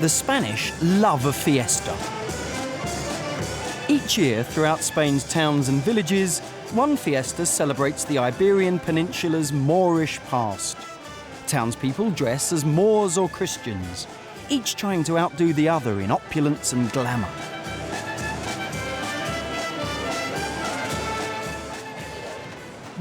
The Spanish love a fiesta. Each year, throughout Spain's towns and villages, one fiesta celebrates the Iberian Peninsula's Moorish past. Townspeople dress as Moors or Christians, each trying to outdo the other in opulence and glamour.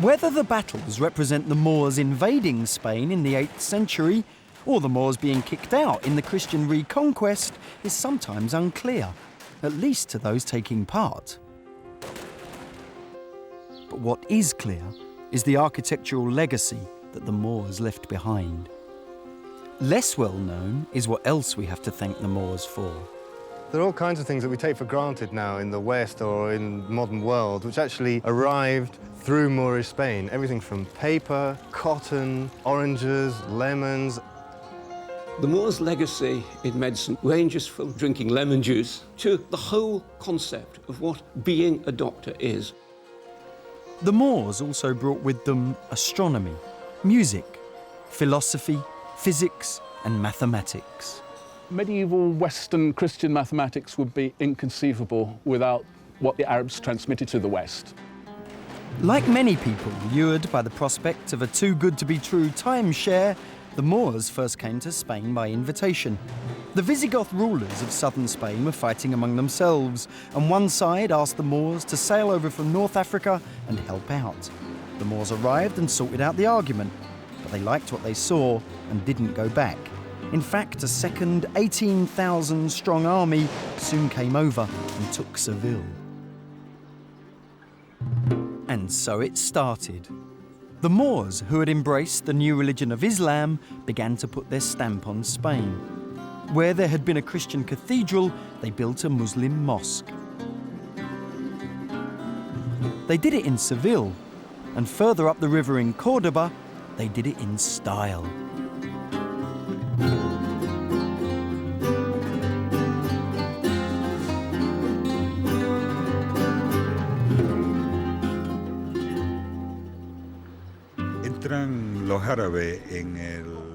Whether the battles represent the Moors invading Spain in the 8th century or the Moors being kicked out in the Christian Reconquest is sometimes unclear, at least to those taking part. But what is clear is the architectural legacy that the Moors left behind. Less well known is what else we have to thank the Moors for. There are all kinds of things that we take for granted now in the West or in the modern world, which actually arrived through Moorish Spain. Everything from paper, cotton, oranges, lemons. The Moors' legacy in medicine ranges from drinking lemon juice to the whole concept of what being a doctor is. The Moors also brought with them astronomy, music, philosophy, physics and mathematics. Medieval Western Christian mathematics would be inconceivable without what the Arabs transmitted to the West. Like many people lured by the prospect of a too-good-to-be-true timeshare, the Moors first came to Spain by invitation. The Visigoth rulers of southern Spain were fighting among themselves, and one side asked the Moors to sail over from North Africa and help out. The Moors arrived and sorted out the argument, but they liked what they saw and didn't go back. In fact, a second 18,000-strong army soon came over and took Seville. And so it started. The Moors, who had embraced the new religion of Islam, began to put their stamp on Spain. Where there had been a Christian cathedral, they built a Muslim mosque. They did it in Seville, and further up the river in Cordoba, they did it in style.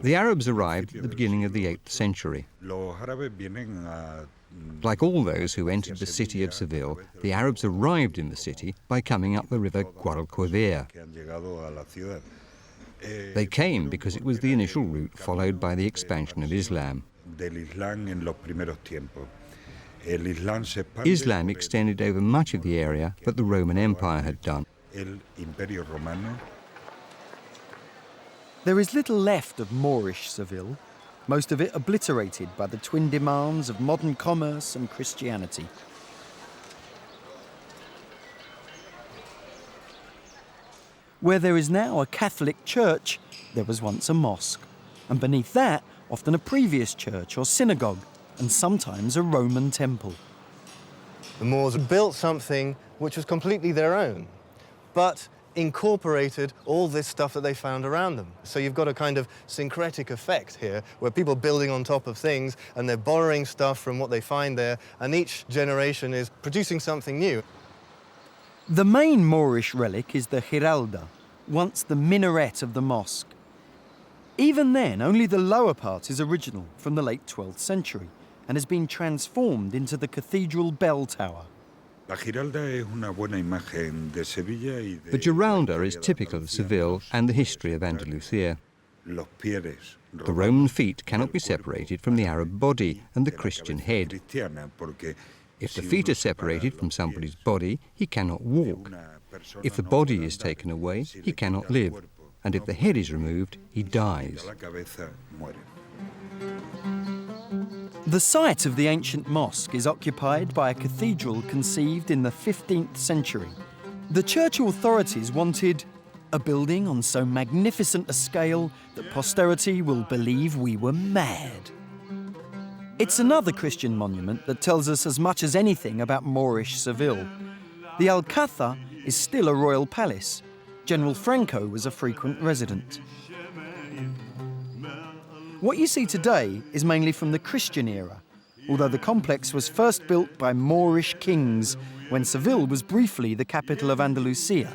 The Arabs arrived at the beginning of the 8th century. Like all those who entered the city of Seville, the Arabs arrived in the city by coming up the river Guadalquivir. They came because it was the initial route followed by the expansion of Islam. Islam extended over much of the area that the Roman Empire had done. There is little left of Moorish Seville, most of it obliterated by the twin demands of modern commerce and Christianity. Where there is now a Catholic church, there was once a mosque, and beneath that, often a previous church or synagogue, and sometimes a Roman temple. The Moors built something which was completely their own, but incorporated all this stuff that they found around them. So you've got a kind of syncretic effect here, where people are building on top of things and they're borrowing stuff from what they find there, and each generation is producing something new. The main Moorish relic is the Giralda, once the minaret of the mosque. Even then, only the lower part is original from the late 12th century and has been transformed into the cathedral bell tower. The Giralda is typical of Seville and the history of Andalusia. The Roman feet cannot be separated from the Arab body and the Christian head. If the feet are separated from somebody's body, he cannot walk. If the body is taken away, he cannot live. And if the head is removed, he dies. The site of the ancient mosque is occupied by a cathedral conceived in the 15th century. The church authorities wanted a building on so magnificent a scale that posterity will believe we were mad. It's another Christian monument that tells us as much as anything about Moorish Seville. The Alcázar is still a royal palace. General Franco was a frequent resident. What you see today is mainly from the Christian era, although the complex was first built by Moorish kings when Seville was briefly the capital of Andalusia.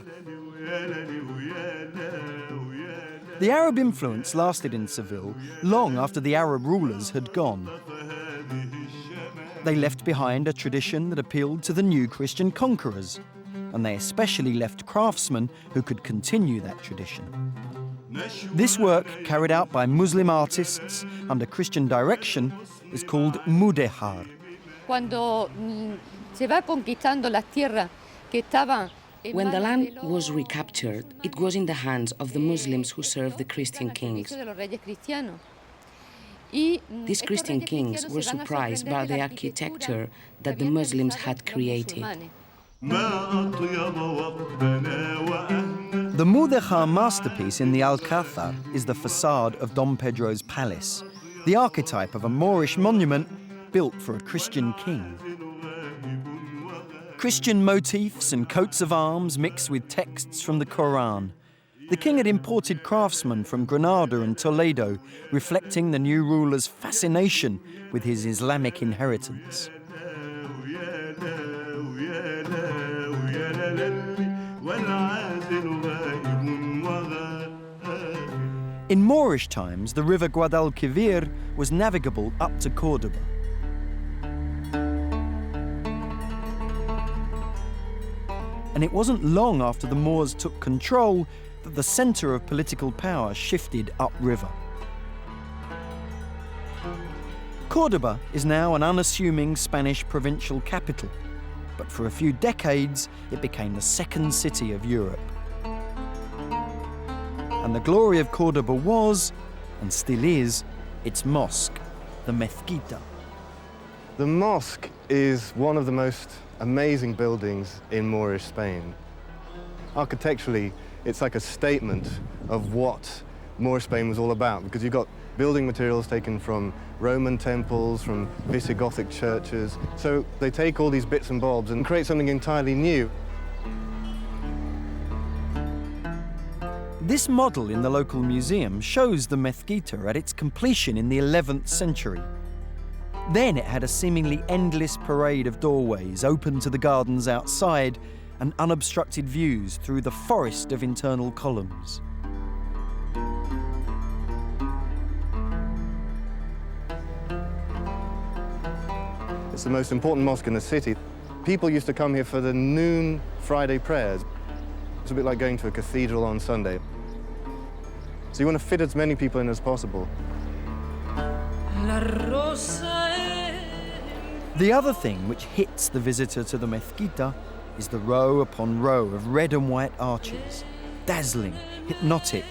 The Arab influence lasted in Seville long after the Arab rulers had gone. They left behind a tradition that appealed to the new Christian conquerors, and they especially left craftsmen who could continue that tradition. This work, carried out by Muslim artists under Christian direction, is called mudéjar. Cuando se va conquistando las tierras que estaban. When the land was recaptured, it was in the hands of the Muslims who served the Christian kings. These Christian kings were surprised by the architecture that the Muslims had created. The mudéjar masterpiece in the Alcázar is the facade of Dom Pedro's palace, the archetype of a Moorish monument built for a Christian king. Christian motifs and coats of arms mixed with texts from the Quran. The king had imported craftsmen from Granada and Toledo, reflecting the new ruler's fascination with his Islamic inheritance. In Moorish times, the river Guadalquivir was navigable up to Cordoba. And it wasn't long after the Moors took control that the centre of political power shifted upriver. Cordoba is now an unassuming Spanish provincial capital, but for a few decades it became the second city of Europe. And the glory of Cordoba was, and still is, its mosque, the Mezquita. The mosque is one of the most amazing buildings in Moorish Spain. Architecturally, it's like a statement of what Moorish Spain was all about, because you've got building materials taken from Roman temples, from Visigothic churches. So they take all these bits and bobs and create something entirely new. This model in the local museum shows the Mezquita at its completion in the 11th century. Then it had a seemingly endless parade of doorways open to the gardens outside and unobstructed views through the forest of internal columns. It's the most important mosque in the city. People used to come here for the noon Friday prayers. It's a bit like going to a cathedral on Sunday. So you want to fit as many people in as possible. The other thing which hits the visitor to the Mezquita is the row upon row of red and white arches. Dazzling, hypnotic,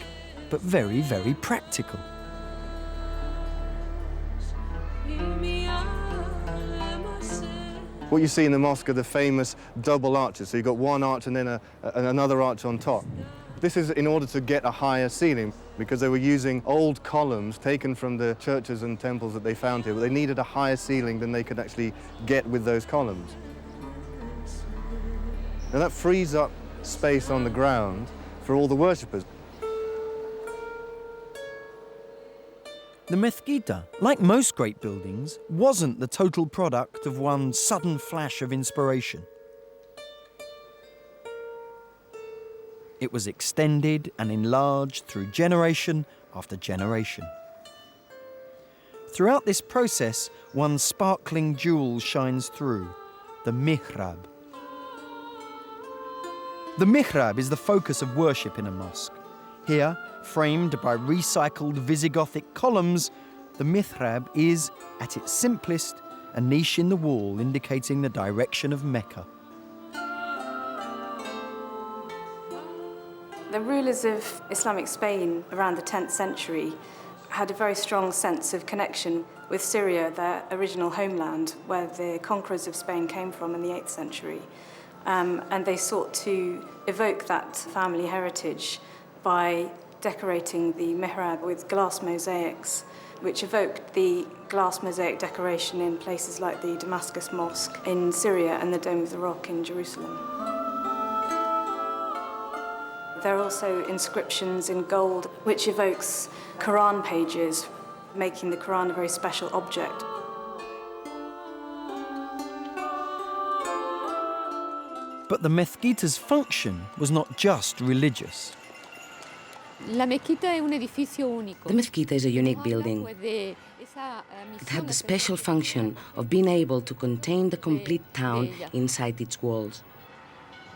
but very, very practical. What you see in the mosque are the famous double arches. So you've got one arch and then another arch on top. This is in order to get a higher ceiling, because they were using old columns taken from the churches and temples that they found here, but they needed a higher ceiling than they could actually get with those columns. And that frees up space on the ground for all the worshippers. The Mezquita, like most great buildings, wasn't the total product of one sudden flash of inspiration. It was extended and enlarged through generation after generation. Throughout this process, one sparkling jewel shines through, the mihrab. The mihrab is the focus of worship in a mosque. Here, framed by recycled Visigothic columns, the mihrab is, at its simplest, a niche in the wall indicating the direction of Mecca. The rulers of Islamic Spain around the 10th century had a very strong sense of connection with Syria, their original homeland, where the conquerors of Spain came from in the 8th century. And they sought to evoke that family heritage by decorating the mihrab with glass mosaics, which evoked the glass mosaic decoration in places like the Damascus Mosque in Syria and the Dome of the Rock in Jerusalem. There are also inscriptions in gold, which evokes Quran pages, making the Quran a very special object. But the Mezquita's function was not just religious. La Mezquita es un edificio único. The Mezquita is a unique building. It had the special function of being able to contain the complete town inside its walls.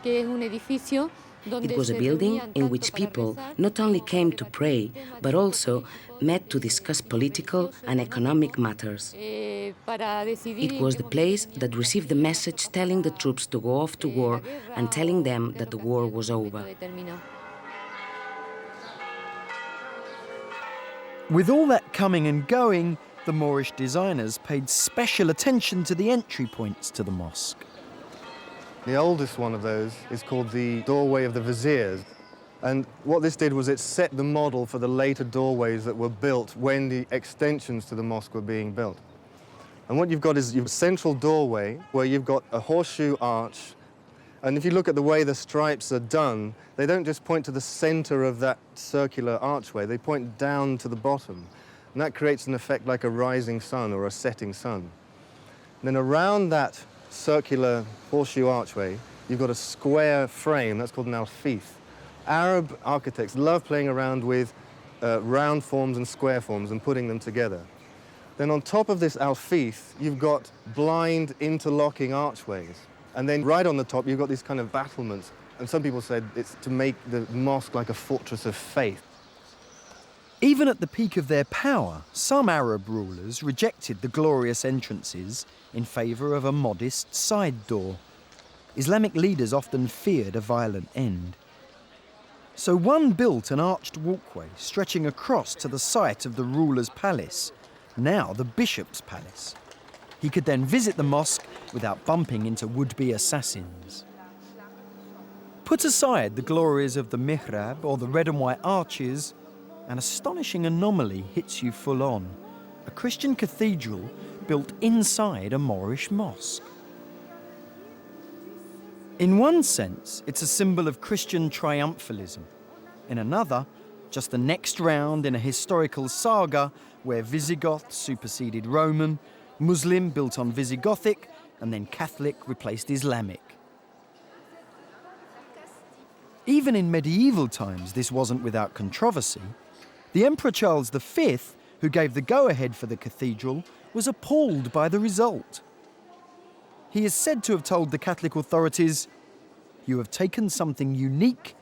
It was a building in which people not only came to pray, but also met to discuss political and economic matters. It was the place that received the message telling the troops to go off to war and telling them that the war was over. With all that coming and going, the Moorish designers paid special attention to the entry points to the mosque. The oldest one of those is called the doorway of the viziers. And what this did was it set the model for the later doorways that were built when the extensions to the mosque were being built. And what you've got is your central doorway where you've got a horseshoe arch. And if you look at the way the stripes are done, they don't just point to the center of that circular archway, they point down to the bottom. And that creates an effect like a rising sun or a setting sun. And then around that circular horseshoe archway, you've got a square frame, that's called an alfith. Arab architects love playing around with round forms and square forms and putting them together. Then on top of this alfith, you've got blind interlocking archways. And then right on the top, you've got these kind of battlements. And some people said it's to make the mosque like a fortress of faith. Even at the peak of their power, some Arab rulers rejected the glorious entrances in favour of a modest side door. Islamic leaders often feared a violent end. So one built an arched walkway stretching across to the site of the ruler's palace, now the bishop's palace. He could then visit the mosque without bumping into would-be assassins. Put aside the glories of the mihrab or the red and white arches, an astonishing anomaly hits you full on. A Christian cathedral built inside a Moorish mosque. In one sense, it's a symbol of Christian triumphalism. In another, just the next round in a historical saga where Visigoth superseded Roman, Muslim built on Visigothic, and then Catholic replaced Islamic. Even in medieval times, this wasn't without controversy. The Emperor Charles V, who gave the go-ahead for the cathedral, was appalled by the result. He is said to have told the Catholic authorities, "You have taken something unique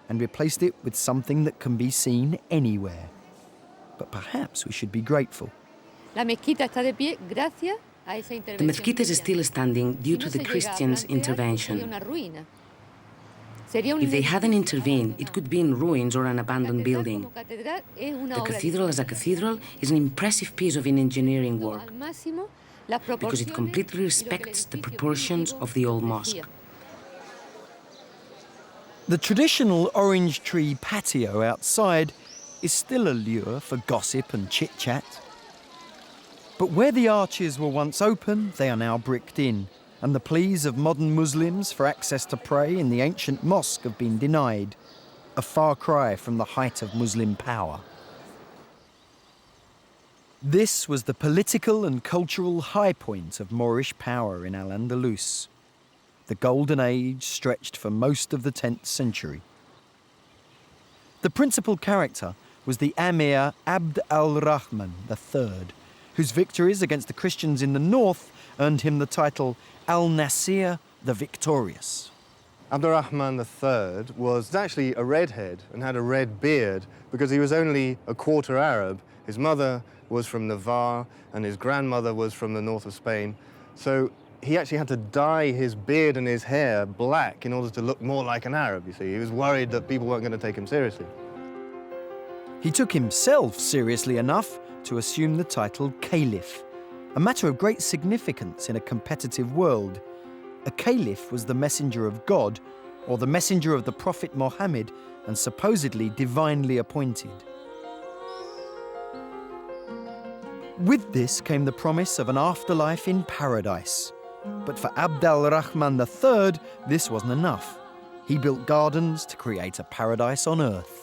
and replaced it with something that can be seen anywhere." But perhaps we should be grateful. La Mezquita está de pie gracias a esa The intervención. Mezquita is still standing due to the Christians' intervention. If they hadn't intervened, it could be in ruins or an abandoned building. The cathedral as a cathedral is an impressive piece of engineering work because it completely respects the proportions of the old mosque. The traditional orange tree patio outside is still a lure for gossip and chit-chat. But where the arches were once open, they are now bricked in, and the pleas of modern Muslims for access to pray in the ancient mosque have been denied, a far cry from the height of Muslim power. This was the political and cultural high point of Moorish power in Al-Andalus. The golden age stretched for most of the 10th century. The principal character was the Amir Abd al-Rahman III, whose victories against the Christians in the north earned him the title Al-Nasir the Victorious. Abdurrahman III was actually a redhead and had a red beard because he was only a quarter Arab. His mother was from Navarre and his grandmother was from the north of Spain. So he actually had to dye his beard and his hair black in order to look more like an Arab, you see. He was worried that people weren't going to take him seriously. He took himself seriously enough to assume the title Caliph, a matter of great significance in a competitive world. A Caliph was the messenger of God, or the messenger of the Prophet Mohammed, and supposedly divinely appointed. With this came the promise of an afterlife in paradise. But for Abd al-Rahman III, this wasn't enough. He built gardens to create a paradise on earth.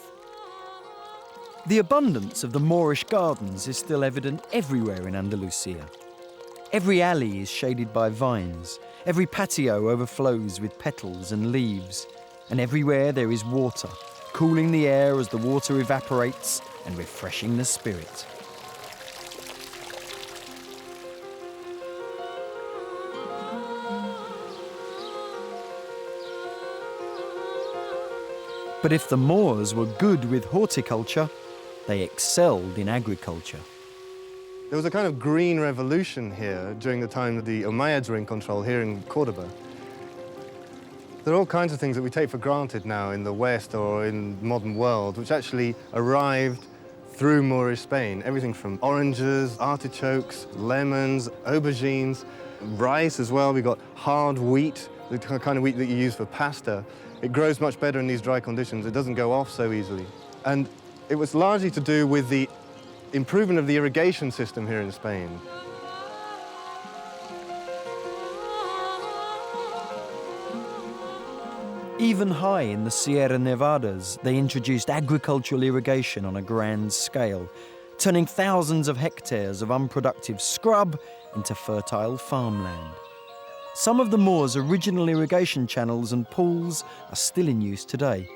The abundance of the Moorish gardens is still evident everywhere in Andalusia. Every alley is shaded by vines, every patio overflows with petals and leaves, and everywhere there is water, cooling the air as the water evaporates and refreshing the spirit. But if the Moors were good with horticulture, they excelled in agriculture. There was a kind of green revolution here during the time that the Umayyads were in control here in Cordoba. There are all kinds of things that we take for granted now in the West or in the modern world, which actually arrived through Moorish Spain. Everything from oranges, artichokes, lemons, aubergines, rice as well. We've got hard wheat, the kind of wheat that you use for pasta. It grows much better in these dry conditions. It doesn't go off so easily. And it was largely to do with the improvement of the irrigation system here in Spain. Even high in the Sierra Nevadas, they introduced agricultural irrigation on a grand scale, turning thousands of hectares of unproductive scrub into fertile farmland. Some of the Moors' original irrigation channels and pools are still in use today.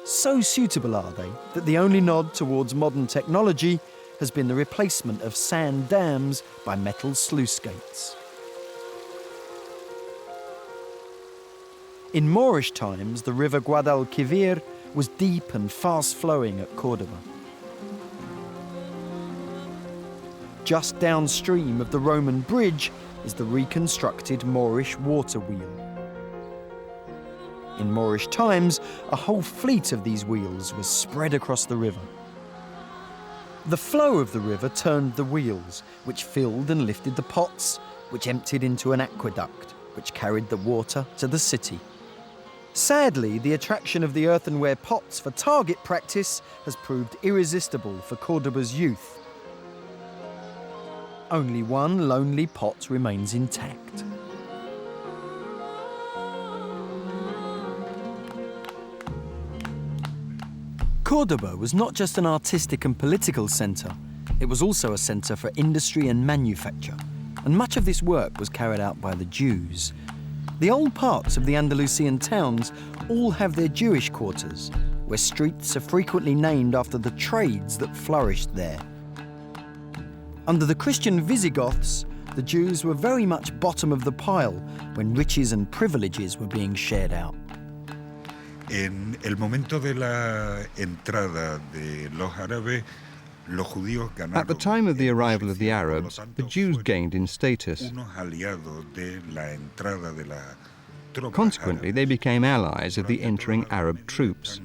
So suitable are they that the only nod towards modern technology has been the replacement of sand dams by metal sluice gates. In Moorish times, the river Guadalquivir was deep and fast-flowing at Cordoba. Just downstream of the Roman bridge is the reconstructed Moorish water wheel. In Moorish times, a whole fleet of these wheels was spread across the river. The flow of the river turned the wheels, which filled and lifted the pots, which emptied into an aqueduct, which carried the water to the city. Sadly, the attraction of the earthenware pots for target practice has proved irresistible for Cordoba's youth. Only one lonely pot remains intact. Cordoba was not just an artistic and political centre, it was also a centre for industry and manufacture, and much of this work was carried out by the Jews. The old parts of the Andalusian towns all have their Jewish quarters, where streets are frequently named after the trades that flourished there. Under the Christian Visigoths, the Jews were very much bottom of the pile when riches and privileges were being shared out. En el momento de la entrada de los árabes, los judíos ganaron. At the time of the arrival of the Arabs, the Jews gained in status. Unos aliados de la entrada de la tropas Consequently, they became allies of the entering Arab troops.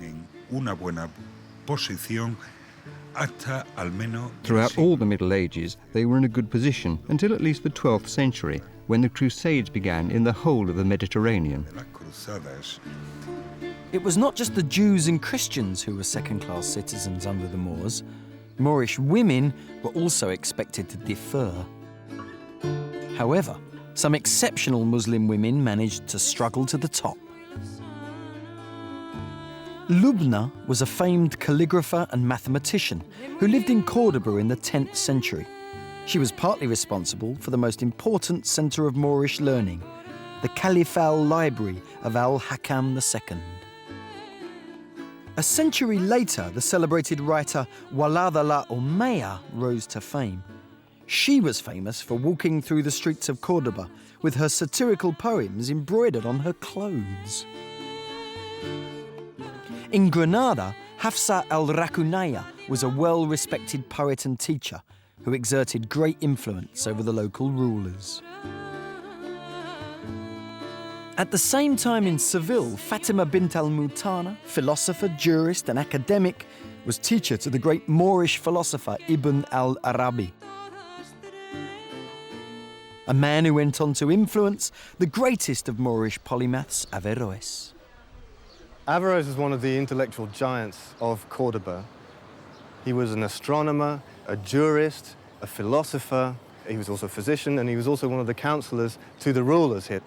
Una buena posición hasta al menos. Throughout all the Middle Ages, they were in a good position until at least the 12th century, when the Crusades began in the whole of the Mediterranean. It was not just the Jews and Christians who were second-class citizens under the Moors. Moorish women were also expected to defer. However, some exceptional Muslim women managed to struggle to the top. Lubna was a famed calligrapher and mathematician who lived in Córdoba in the 10th century. She was partly responsible for the most important centre of Moorish learning, the Caliphal Library of Al-Hakam II. A century later, the celebrated writer Walad al-Umayya rose to fame. She was famous for walking through the streets of Cordoba with her satirical poems embroidered on her clothes. In Granada, Hafsa al-Rakunaya was a well-respected poet and teacher who exerted great influence over the local rulers. At the same time in Seville, Fatima bint al-Mutana, philosopher, jurist and academic, was teacher to the great Moorish philosopher Ibn al-Arabi, a man who went on to influence the greatest of Moorish polymaths, Averroes. Averroes was one of the intellectual giants of Cordoba. He was an astronomer, a jurist, a philosopher. He was also a physician, and he was also one of the counselors to the rulers here.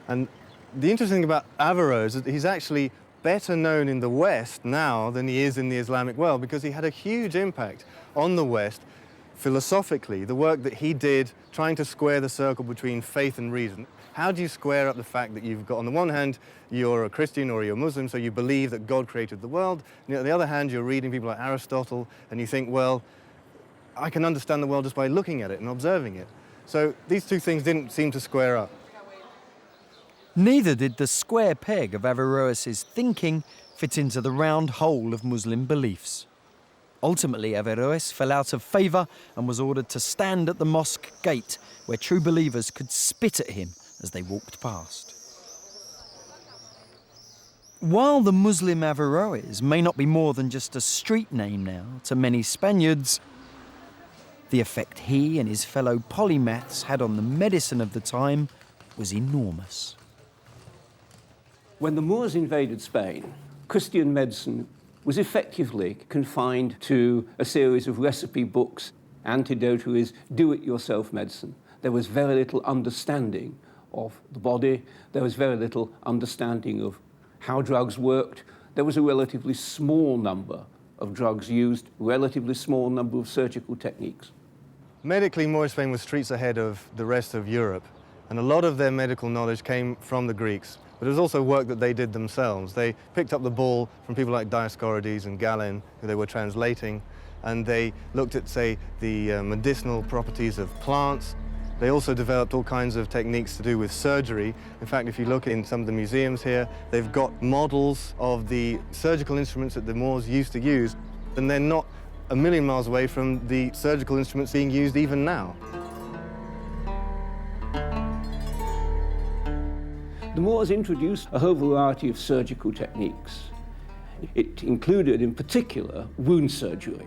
And the interesting thing about Averroes is that he's actually better known in the West now than he is in the Islamic world, because he had a huge impact on the West philosophically, the work that he did trying to square the circle between faith and reason. How do you square up the fact that you've got, on the one hand, you're a Christian or you're Muslim, so you believe that God created the world, and on the other hand, you're reading people like Aristotle, and you think, well, I can understand the world just by looking at it and observing it. So these two things didn't seem to square up. Neither did the square peg of Averroes's thinking fit into the round hole of Muslim beliefs. Ultimately, Averroes fell out of favour and was ordered to stand at the mosque gate, where true believers could spit at him as they walked past. While the Muslim Averroes may not be more than just a street name now to many Spaniards, the effect he and his fellow polymaths had on the medicine of the time was enormous. When the Moors invaded Spain, Christian medicine was effectively confined to a series of recipe books, antidotaries, do-it-yourself medicine. There was very little understanding of the body. There was very little understanding of how drugs worked. There was a relatively small number of drugs used, relatively small number of surgical techniques. Medically, Moorish Spain was streets ahead of the rest of Europe, and a lot of their medical knowledge came from the Greeks. But it was also work that they did themselves. They picked up the ball from people like Dioscorides and Galen, who they were translating, and they looked at, say, the medicinal properties of plants. They also developed all kinds of techniques to do with surgery. In fact, if you look in some of the museums here, they've got models of the surgical instruments that the Moors used to use, and they're not a million miles away from the surgical instruments being used even now. The Moors introduced a whole variety of surgical techniques. It included, in particular, wound surgery,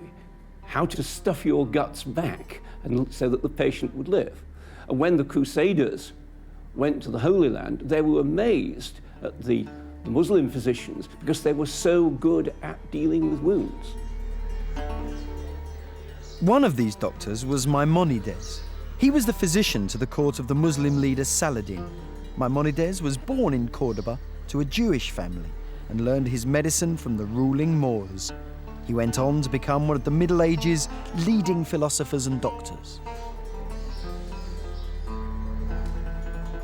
how to stuff your guts back and so that the patient would live. And when the Crusaders went to the Holy Land, they were amazed at the Muslim physicians because they were so good at dealing with wounds. One of these doctors was Maimonides. He was the physician to the court of the Muslim leader Saladin. Maimonides was born in Cordoba to a Jewish family and learned his medicine from the ruling Moors. He went on to become one of the Middle Ages' leading philosophers and doctors.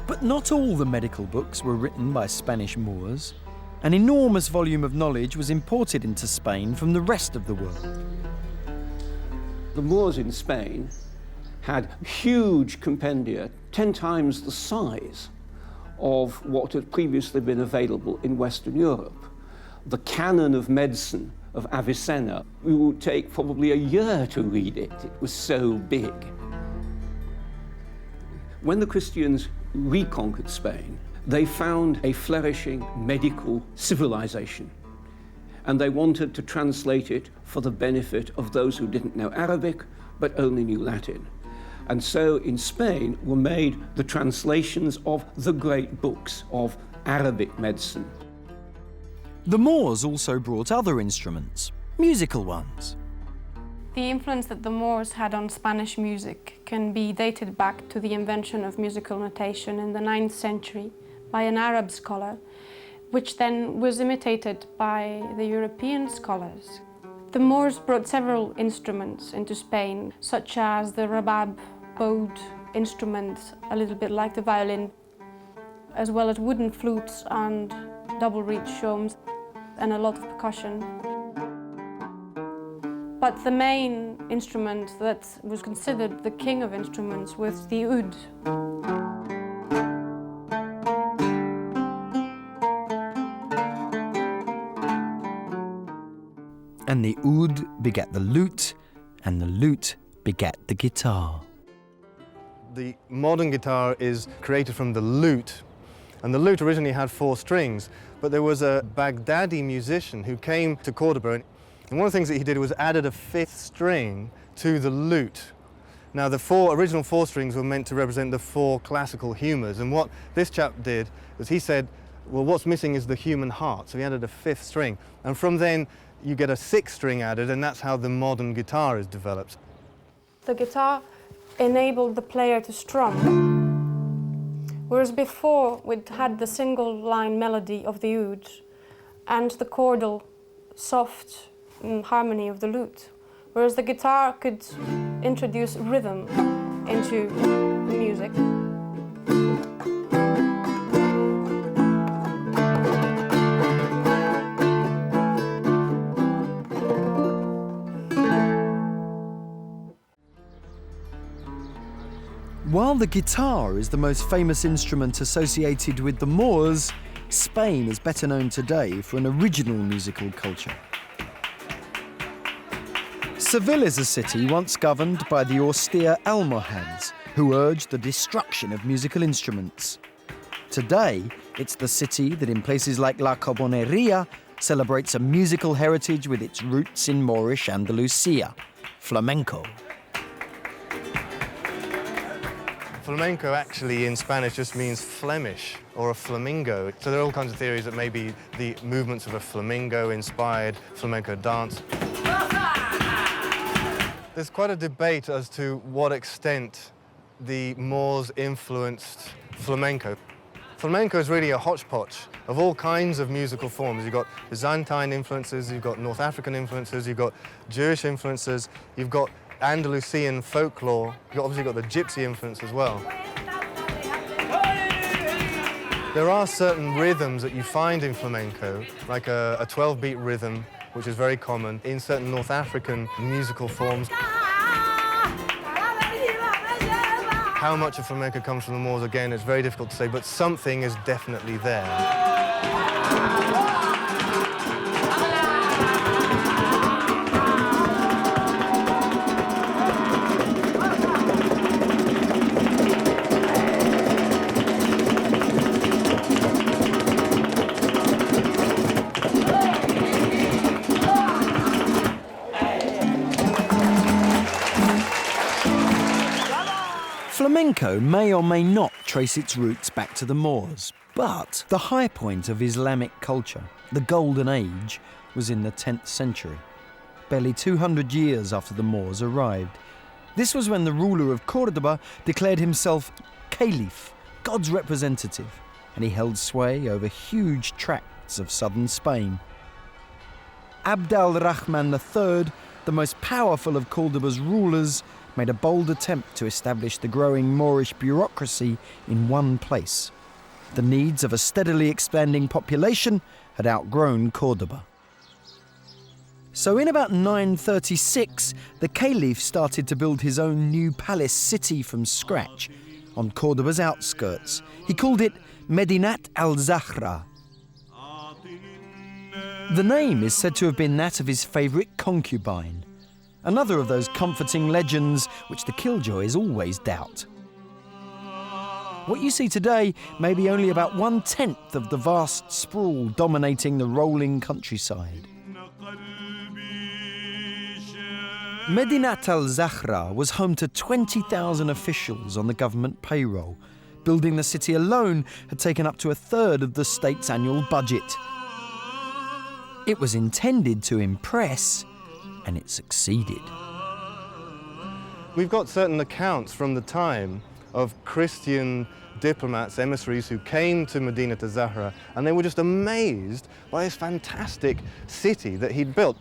But not all the medical books were written by Spanish Moors. An enormous volume of knowledge was imported into Spain from the rest of the world. The Moors in Spain had huge compendia, 10 times the size of what had previously been available in Western Europe. The canon of medicine of Avicenna, we would take probably a year to read it. It was so big. When the Christians reconquered Spain, they found a flourishing medical civilization, and they wanted to translate it for the benefit of those who didn't know Arabic but only knew Latin. And so in Spain were made the translations of the great books of Arabic medicine. The Moors also brought other instruments, musical ones. The influence that the Moors had on Spanish music can be dated back to the invention of musical notation in the 9th century by an Arab scholar, which then was imitated by the European scholars. The Moors brought several instruments into Spain, such as the rabab, bowed instrument, a little bit like the violin, as well as wooden flutes and double-reed shomes, and a lot of percussion. But the main instrument that was considered the king of instruments was the oud. And the oud begat the lute, and the lute begat the guitar. The modern guitar is created from the lute, and the lute originally had 4 strings, but there was a Baghdadi musician who came to Cordoba, and one of the things that he did was added a 5th string to the lute. Now, the original 4 strings were meant to represent the 4 classical humours, and what this chap did was he said, well, what's missing is the human heart, so he added a 5th string, and from then you get a 6th string added, and that's how the modern guitar is developed. The guitar enabled the player to strum, whereas before we'd had the single line melody of the oud and the chordal soft harmony of the lute, whereas the guitar could introduce rhythm into the music. While the guitar is the most famous instrument associated with the Moors, Spain is better known today for an original musical culture. Seville is a city once governed by the austere Almohads, who urged the destruction of musical instruments. Today, it's the city that in places like La Carboneria celebrates a musical heritage with its roots in Moorish Andalusia, flamenco. Flamenco actually in Spanish just means Flemish or a flamingo. So there are all kinds of theories that maybe the movements of a flamingo-inspired flamenco dance. There's quite a debate as to what extent the Moors influenced flamenco. Flamenco is really a hodgepodge of all kinds of musical forms. You've got Byzantine influences, you've got North African influences, you've got Jewish influences, you've got Andalusian folklore, you've obviously got the gypsy influence as well. There are certain rhythms that you find in flamenco, like a 12-beat rhythm, which is very common in certain North African musical forms. How much of flamenco comes from the Moors, again, it's very difficult to say, but something is definitely there. Flamenco may or may not trace its roots back to the Moors, but the high point of Islamic culture, the Golden Age, was in the 10th century, barely 200 years after the Moors arrived. This was when the ruler of Cordoba declared himself Caliph, God's representative, and he held sway over huge tracts of southern Spain. Abd al-Rahman III, the most powerful of Cordoba's rulers, made a bold attempt to establish the growing Moorish bureaucracy in one place. The needs of a steadily expanding population had outgrown Cordoba. So in about 936, the Caliph started to build his own new palace city from scratch on Cordoba's outskirts. He called it Medinat Al-Zahra. The name is said to have been that of his favourite concubine, another of those comforting legends which the killjoys always doubt. What you see today may be only about 1/10 of the vast sprawl dominating the rolling countryside. Medinat Al-Zahra was home to 20,000 officials on the government payroll. Building the city alone had taken up to a third of the state's annual budget. It was intended to impress, and it succeeded. We've got certain accounts from the time of Christian diplomats, emissaries who came to Medinat Al-Zahra, and they were just amazed by this fantastic city that he'd built.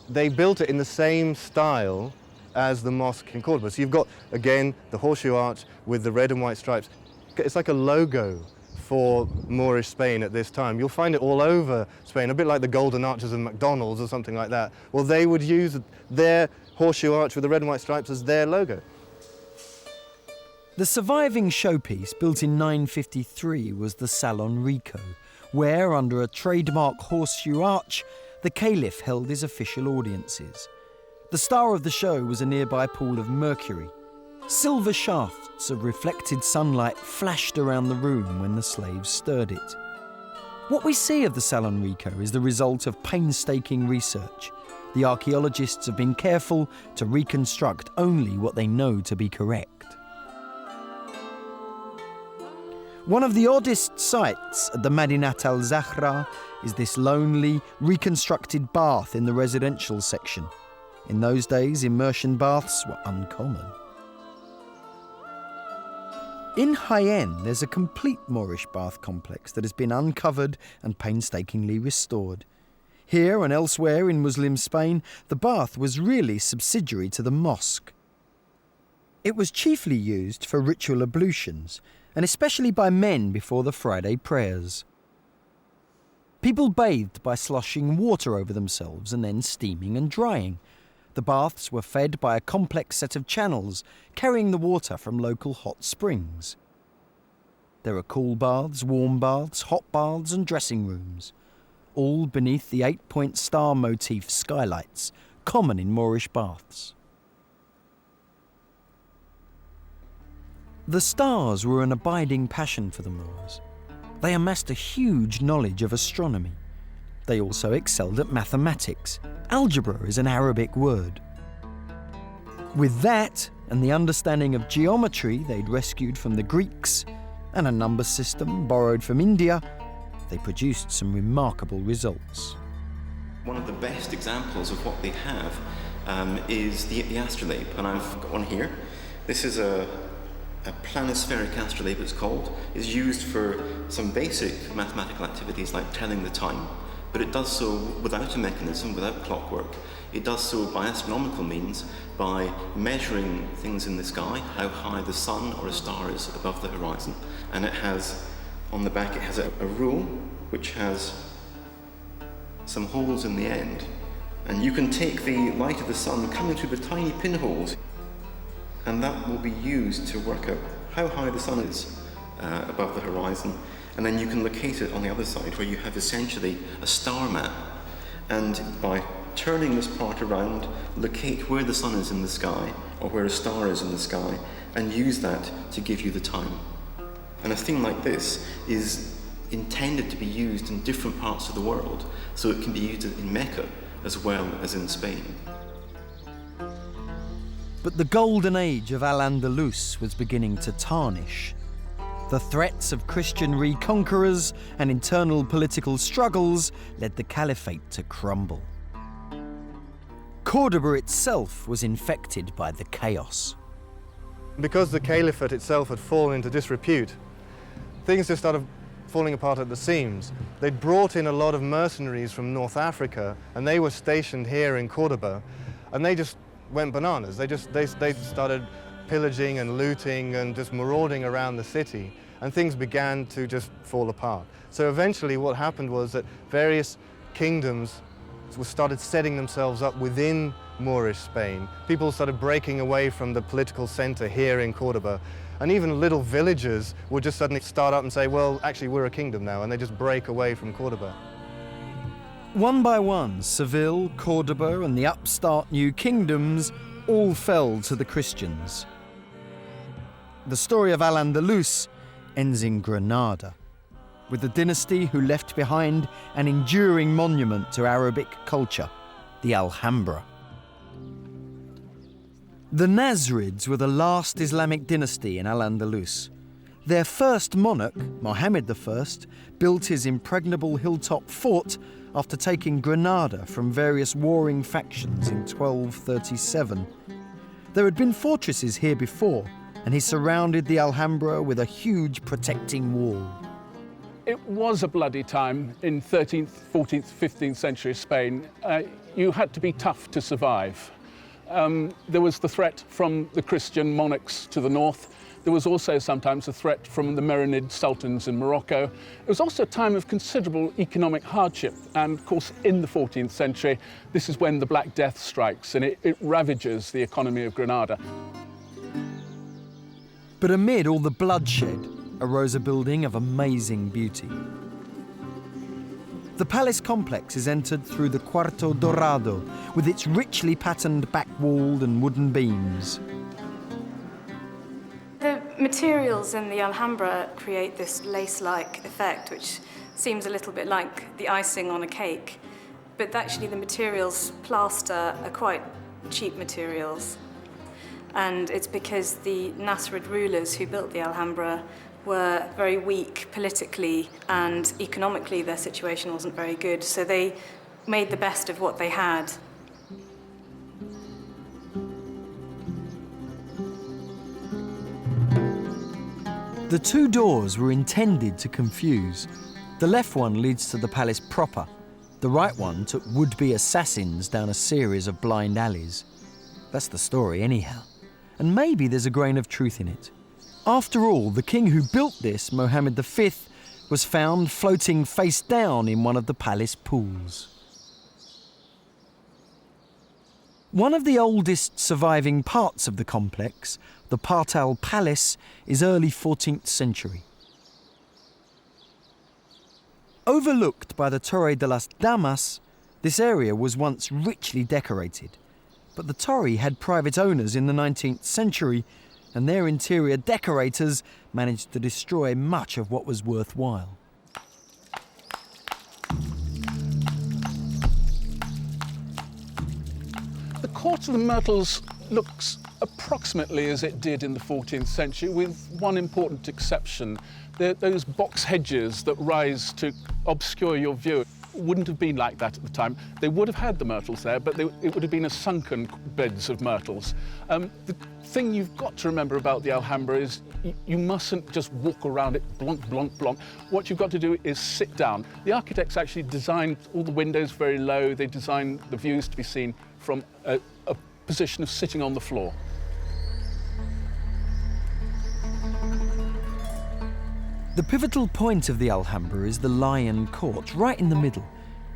They built it in the same style as the mosque in Cordoba. So you've got, again, the horseshoe arch with the red and white stripes. It's like a logo for Moorish Spain at this time. You'll find it all over Spain, a bit like the golden arches of McDonald's or something like that. Well, they would use their horseshoe arch with the red and white stripes as their logo. The surviving showpiece, built in 953, was the Salon Rico, where, under a trademark horseshoe arch, the Caliph held his official audiences. The star of the show was a nearby pool of mercury. Silver shafts of reflected sunlight flashed around the room when the slaves stirred it. What we see of the Salon Rico is the result of painstaking research. The archaeologists have been careful to reconstruct only what they know to be correct. One of the oddest sights at the Medinat Al-Zahra is this lonely, reconstructed bath in the residential section. In those days, immersion baths were uncommon. In Jaén, there's a complete Moorish bath complex that has been uncovered and painstakingly restored. Here and elsewhere in Muslim Spain, the bath was really subsidiary to the mosque. It was chiefly used for ritual ablutions, and especially by men before the Friday prayers. People bathed by sloshing water over themselves and then steaming and drying. The baths were fed by a complex set of channels carrying the water from local hot springs. There are cool baths, warm baths, hot baths and dressing rooms, all beneath the 8-point star motif skylights, common in Moorish baths. The stars were an abiding passion for the Moors. They amassed a huge knowledge of astronomy. They also excelled at mathematics. Algebra is an Arabic word. With that and the understanding of geometry they'd rescued from the Greeks and a number system borrowed from India, they produced some remarkable results. One of the best examples of what they have is the astrolabe, and I've got one here. This is a planispheric astrolabe, it's called. It's used for some basic mathematical activities like telling the time, but it does so without a mechanism, without clockwork. It does so by astronomical means, by measuring things in the sky, how high the sun or a star is above the horizon. And it has, on the back, it has a rule which has some holes in the end. And you can take the light of the sun coming through the tiny pinholes, and that will be used to work out how high the sun is above the horizon. And then you can locate it on the other side, where you have essentially a star map. And by turning this part around, locate where the sun is in the sky, or where a star is in the sky, and use that to give you the time. And a thing like this is intended to be used in different parts of the world, so it can be used in Mecca as well as in Spain. But the golden age of Al-Andalus was beginning to tarnish. The threats of Christian reconquerors and internal political struggles led the caliphate to crumble. Cordoba itself was infected by the chaos. Because the caliphate itself had fallen into disrepute, things just started falling apart at the seams. They'd brought in a lot of mercenaries from North Africa, and they were stationed here in Cordoba, and they just went bananas. They started pillaging and looting and just marauding around the city, and things began to just fall apart. So eventually what happened was that various kingdoms started setting themselves up within Moorish Spain. People started breaking away from the political center here in Cordoba, and even little villages would just suddenly start up and say, well, actually we're a kingdom now, and they just break away from Cordoba. One by one, Seville, Cordoba and the upstart new kingdoms all fell to the Christians. The story of Al-Andalus ends in Granada, with the dynasty who left behind an enduring monument to Arabic culture, the Alhambra. The Nasrids were the last Islamic dynasty in Al-Andalus. Their first monarch, Mohammed I, built his impregnable hilltop fort after taking Granada from various warring factions in 1237. There had been fortresses here before, and he surrounded the Alhambra with a huge protecting wall. It was a bloody time in 13th, 14th, 15th century Spain. You had to be tough to survive. There was the threat from the Christian monarchs to the north. There was also sometimes a threat from the Marinid sultans in Morocco. It was also a time of considerable economic hardship. And of course, in the 14th century, this is when the Black Death strikes and it ravages the economy of Granada. But amid all the bloodshed arose a building of amazing beauty. The palace complex is entered through the Cuarto Dorado, with its richly patterned back wall and wooden beams. The materials in the Alhambra create this lace-like effect, which seems a little bit like the icing on a cake. But actually the materials, plaster, are quite cheap materials. And it's because the Nasrid rulers who built the Alhambra were very weak politically, and economically their situation wasn't very good, so they made the best of what they had. The two doors were intended to confuse. The left one leads to the palace proper. The right one took would-be assassins down a series of blind alleys. That's the story anyhow. And maybe there's a grain of truth in it. After all, the king who built this, Mohammed V, was found floating face down in one of the palace pools. One of the oldest surviving parts of the complex, the Partal Palace, is early 14th century. Overlooked by the Torre de las Damas, this area was once richly decorated, but the Torre had private owners in the 19th century, and their interior decorators managed to destroy much of what was worthwhile. The Court of the Myrtles looks approximately as it did in the 14th century, with one important exception. Those box hedges that rise to obscure your view wouldn't have been like that at the time. They would have had the myrtles there, but it would have been a sunken beds of myrtles. The thing you've got to remember about the Alhambra is you mustn't just walk around it, blonk, blonk, blonk. What you've got to do is sit down. The architects actually designed all the windows very low. They designed the views to be seen from a position of sitting on the floor. The pivotal point of the Alhambra is the Lion Court, right in the middle.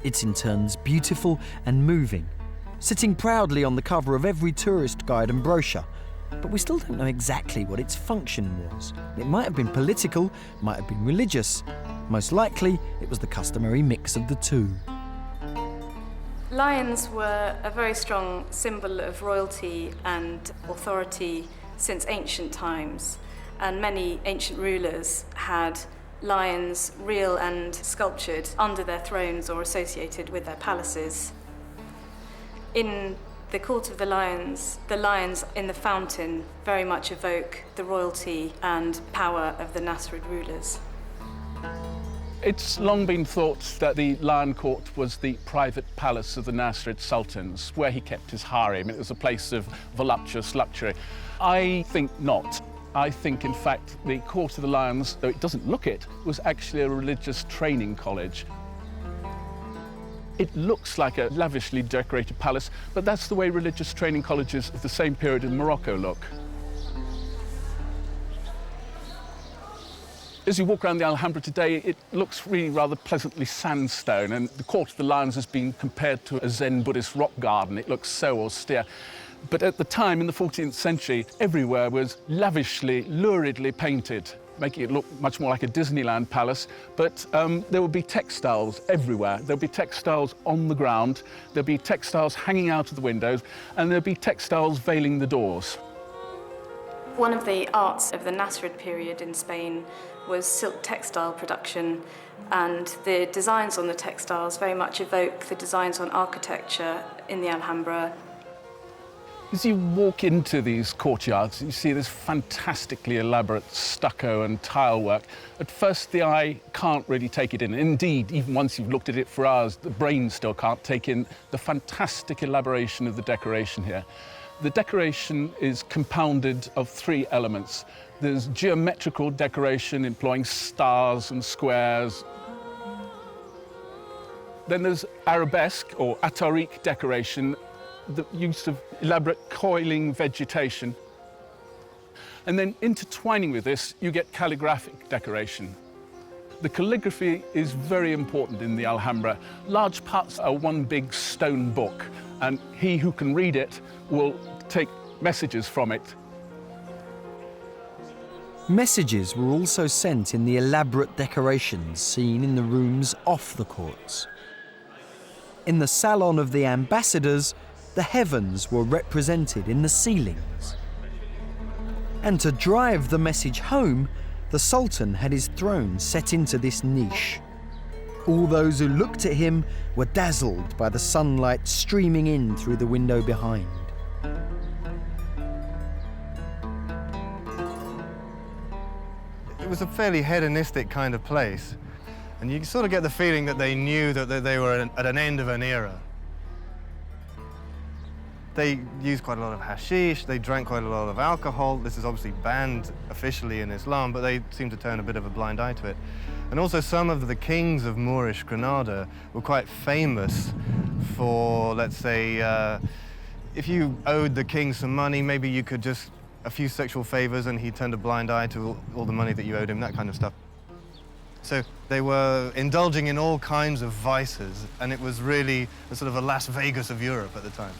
It's in turns beautiful and moving, sitting proudly on the cover of every tourist guide and brochure. But we still don't know exactly what its function was. It might have been political, might have been religious. Most likely, it was the customary mix of the two. Lions were a very strong symbol of royalty and authority since ancient times. And many ancient rulers had lions, real and sculptured, under their thrones or associated with their palaces. In the Court of the lions in the fountain very much evoke the royalty and power of the Nasrid rulers. It's long been thought that the Lion Court was the private palace of the Nasrid sultans, where he kept his harem. It was a place of voluptuous luxury. I think not. I think, in fact, the Court of the Lions, though it doesn't look it, was actually a religious training college. It looks like a lavishly decorated palace, but that's the way religious training colleges of the same period in Morocco look. As you walk around the Alhambra today, it looks really rather pleasantly sandstone, and the Court of the Lions has been compared to a Zen Buddhist rock garden. It looks so austere. But at the time, in the 14th century, everywhere was lavishly, luridly painted, making it look much more like a Disneyland palace. But there would be textiles everywhere. There'd be textiles on the ground, there'd be textiles hanging out of the windows, and there'd be textiles veiling the doors. One of the arts of the Nasrid period in Spain was silk textile production, and the designs on the textiles very much evoke the designs on architecture in the Alhambra. As you walk into these courtyards, you see this fantastically elaborate stucco and tile work. At first, the eye can't really take it in. Indeed, even once you've looked at it for hours, the brain still can't take in the fantastic elaboration of the decoration here. The decoration is compounded of three elements. There's geometrical decoration employing stars and squares. Then there's arabesque or atarique decoration, the use of elaborate coiling vegetation. And then intertwining with this, you get calligraphic decoration. The calligraphy is very important in the Alhambra. Large parts are one big stone book, and he who can read it will take messages from it. Messages were also sent in the elaborate decorations seen in the rooms off the courts. In the salon of the ambassadors, the heavens were represented in the ceilings. And to drive the message home, the Sultan had his throne set into this niche. All those who looked at him were dazzled by the sunlight streaming in through the window behind. It was a fairly hedonistic kind of place, and you sort of get the feeling that they knew that they were at an end of an era. They used quite a lot of hashish, they drank quite a lot of alcohol. This is obviously banned officially in Islam, but they seem to turn a bit of a blind eye to it. And also some of the kings of Moorish Granada were quite famous for, let's say, if you owed the king some money, maybe you could just, a few sexual favors and he turned a blind eye to all the money that you owed him, that kind of stuff. So they were indulging in all kinds of vices, and it was really a sort of a Las Vegas of Europe at the time.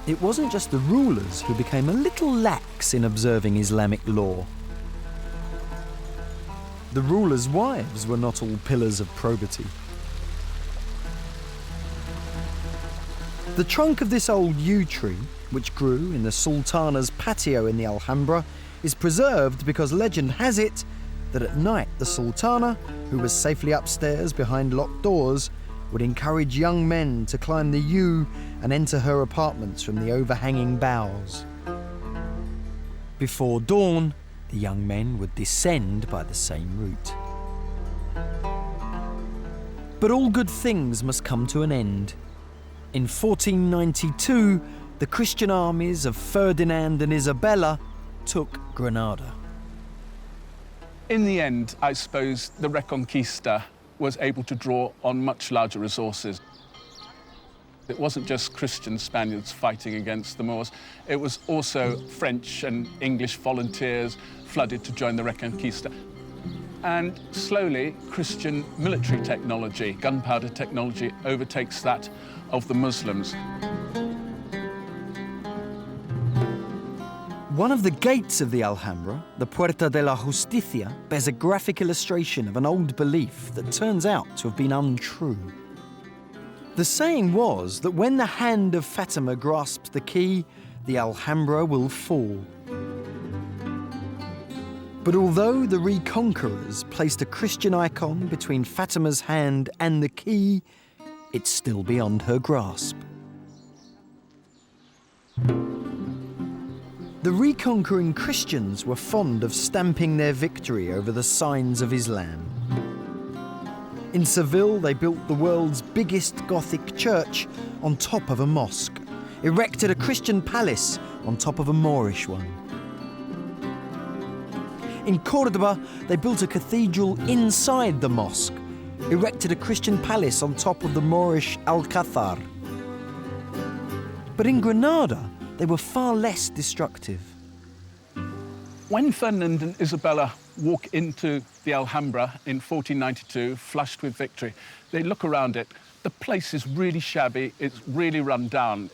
it wasn't just the rulers who became a little lax in observing Islamic law. The rulers' wives were not all pillars of probity. The trunk of this old yew tree, which grew in the Sultana's patio in the Alhambra, is preserved because legend has it that at night the Sultana, who was safely upstairs behind locked doors, would encourage young men to climb the yew and enter her apartments from the overhanging boughs. Before dawn, the young men would descend by the same route. But all good things must come to an end. In 1492, the Christian armies of Ferdinand and Isabella took Granada. In the end, I suppose the Reconquista was able to draw on much larger resources. It wasn't just Christian Spaniards fighting against the Moors, it was also French and English volunteers flooded to join the Reconquista. And slowly, Christian military technology, gunpowder technology, overtakes that of the Muslims. One of the gates of the Alhambra, the Puerta de la Justicia, bears a graphic illustration of an old belief that turns out to have been untrue. The saying was that when the hand of Fatima grasps the key, the Alhambra will fall. But although the reconquerors placed a Christian icon between Fatima's hand and the key, it's still beyond her grasp. The reconquering Christians were fond of stamping their victory over the signs of Islam. In Seville, they built the world's biggest Gothic church on top of a mosque, erected a Christian palace on top of a Moorish one. In Cordoba, they built a cathedral inside the mosque, erected a Christian palace on top of the Moorish Alcázar. But in Granada, they were far less destructive. When Ferdinand and Isabella walk into the Alhambra in 1492, flushed with victory, they look around it. The place is really shabby, it's really run down.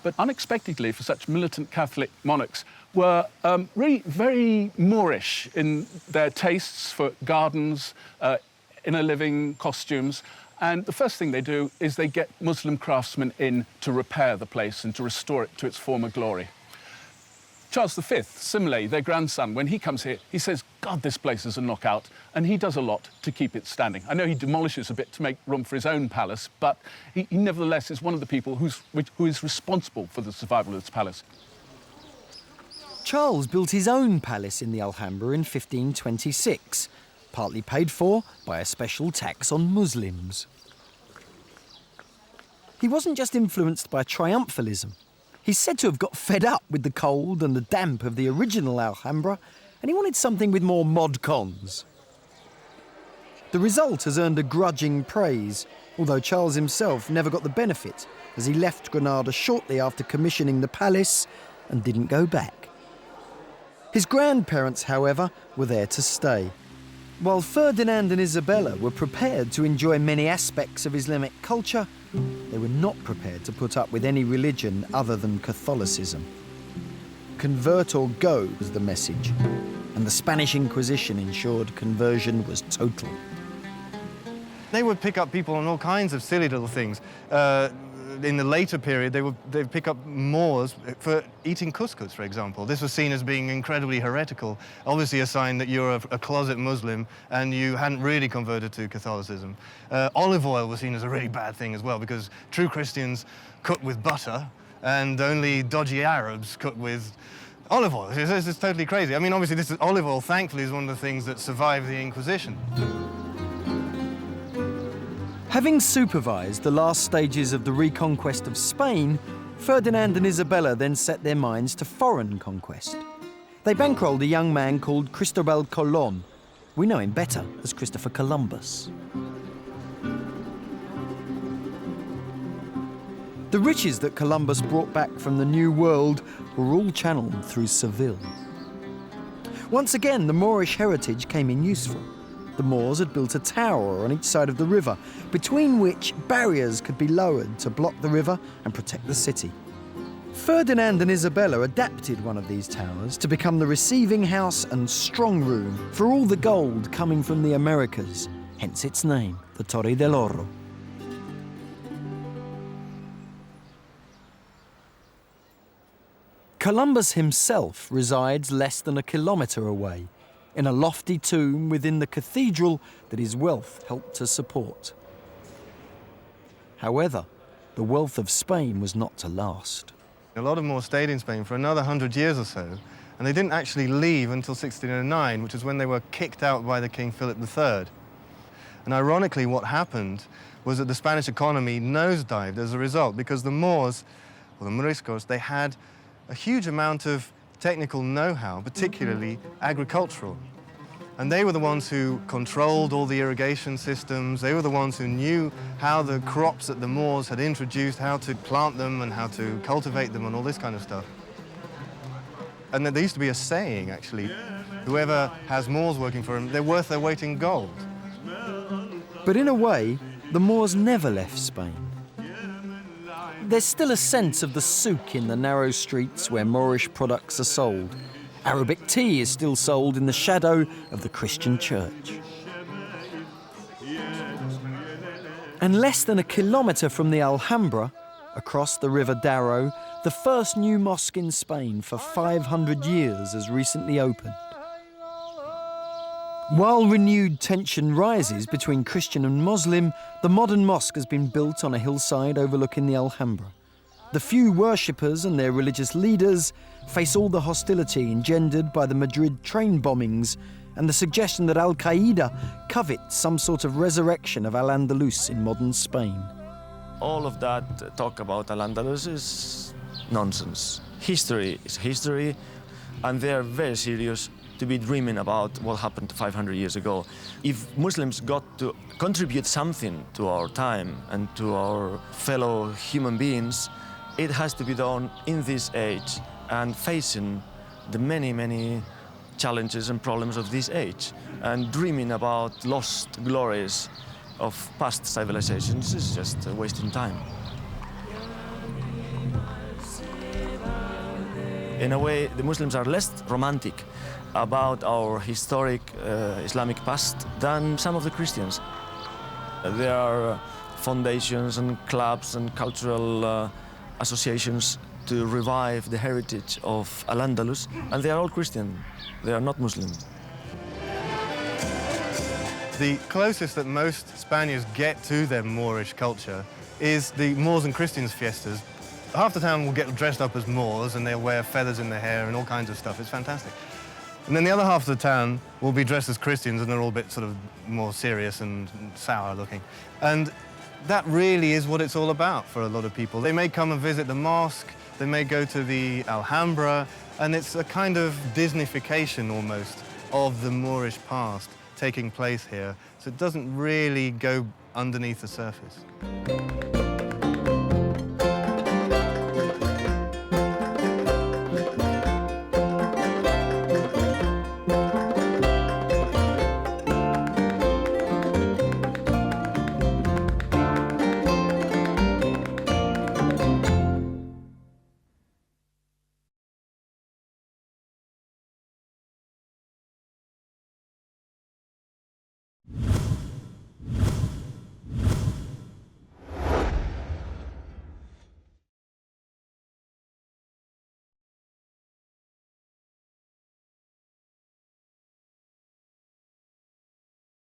But unexpectedly, for such militant Catholic monarchs, were really very Moorish in their tastes for gardens, inner living costumes. And the first thing they do is they get Muslim craftsmen in to repair the place and to restore it to its former glory. Charles V, similarly, their grandson, when he comes here, he says, God, this place is a knockout, and he does a lot to keep it standing. I know he demolishes a bit to make room for his own palace, but he nevertheless is one of the people who is responsible for the survival of this palace. Charles built his own palace in the Alhambra in 1526, partly paid for by a special tax on Muslims. He wasn't just influenced by triumphalism. He's said to have got fed up with the cold and the damp of the original Alhambra, and he wanted something with more mod cons. The result has earned a grudging praise, although Charles himself never got the benefit, as he left Granada shortly after commissioning the palace and didn't go back. His grandparents, however, were there to stay. While Ferdinand and Isabella were prepared to enjoy many aspects of Islamic culture, they were not prepared to put up with any religion other than Catholicism. Convert or go was the message, and the Spanish Inquisition ensured conversion was total. They would pick up people on all kinds of silly little things. In the later period, they'd pick up Moors for eating couscous, for example. This was seen as being incredibly heretical, obviously a sign that you're a closet Muslim and you hadn't really converted to Catholicism. Olive oil was seen as a really bad thing as well, because true Christians cook with butter and only dodgy Arabs cook with olive oil. This is totally crazy. I mean, obviously, olive oil, thankfully, is one of the things that survived the Inquisition. Having supervised the last stages of the reconquest of Spain, Ferdinand and Isabella then set their minds to foreign conquest. They bankrolled a young man called Cristobal Colón. We know him better as Christopher Columbus. The riches that Columbus brought back from the New World were all channeled through Seville. Once again, the Moorish heritage came in useful. The Moors had built a tower on each side of the river, between which barriers could be lowered to block the river and protect the city. Ferdinand and Isabella adapted one of these towers to become the receiving house and strong room for all the gold coming from the Americas, hence its name, the Torre del Oro. Columbus himself resides less than a kilometre away, in a lofty tomb within the cathedral that his wealth helped to support. However, the wealth of Spain was not to last. A lot of Moors stayed in Spain for another 100 years or so, and they didn't actually leave until 1609, which is when they were kicked out by the King Philip III. And ironically, what happened was that the Spanish economy nosedived as a result, because the Moors, or the Moriscos, they had a huge amount of technical know-how, particularly agricultural. And they were the ones who controlled all the irrigation systems. They were the ones who knew how the crops that the Moors had introduced, how to plant them and how to cultivate them and all this kind of stuff. And there used to be a saying, actually, whoever has Moors working for them, they're worth their weight in gold. But in a way, the Moors never left Spain. There's still a sense of the souk in the narrow streets where Moorish products are sold. Arabic tea is still sold in the shadow of the Christian church. And less than a kilometre from the Alhambra, across the River Darro, the first new mosque in Spain for 500 years has recently opened. While renewed tension rises between Christian and Muslim, the modern mosque has been built on a hillside overlooking the Alhambra. The few worshippers and their religious leaders face all the hostility engendered by the Madrid train bombings and the suggestion that Al-Qaeda covets some sort of resurrection of Al-Andalus in modern Spain. All of that talk about Al-Andalus is nonsense. History is history, and they are very serious to be dreaming about what happened 500 years ago. If Muslims got to contribute something to our time and to our fellow human beings, it has to be done in this age and facing the many, many challenges and problems of this age. And dreaming about lost glories of past civilizations is just wasting time. In a way, the Muslims are less romantic about our historic Islamic past than some of the Christians. There are foundations and clubs and cultural associations to revive the heritage of Al-Andalus, and they are all Christian. They are not Muslim. The closest that most Spaniards get to their Moorish culture is the Moors and Christians fiestas. Half the town will get dressed up as Moors and they'll wear feathers in their hair and all kinds of stuff. It's fantastic. And then the other half of the town will be dressed as Christians and they're all a bit sort of more serious and sour looking. And that really is what it's all about for a lot of people. They may come and visit the mosque, they may go to the Alhambra, and it's a kind of Disneyfication almost of the Moorish past taking place here. So it doesn't really go underneath the surface.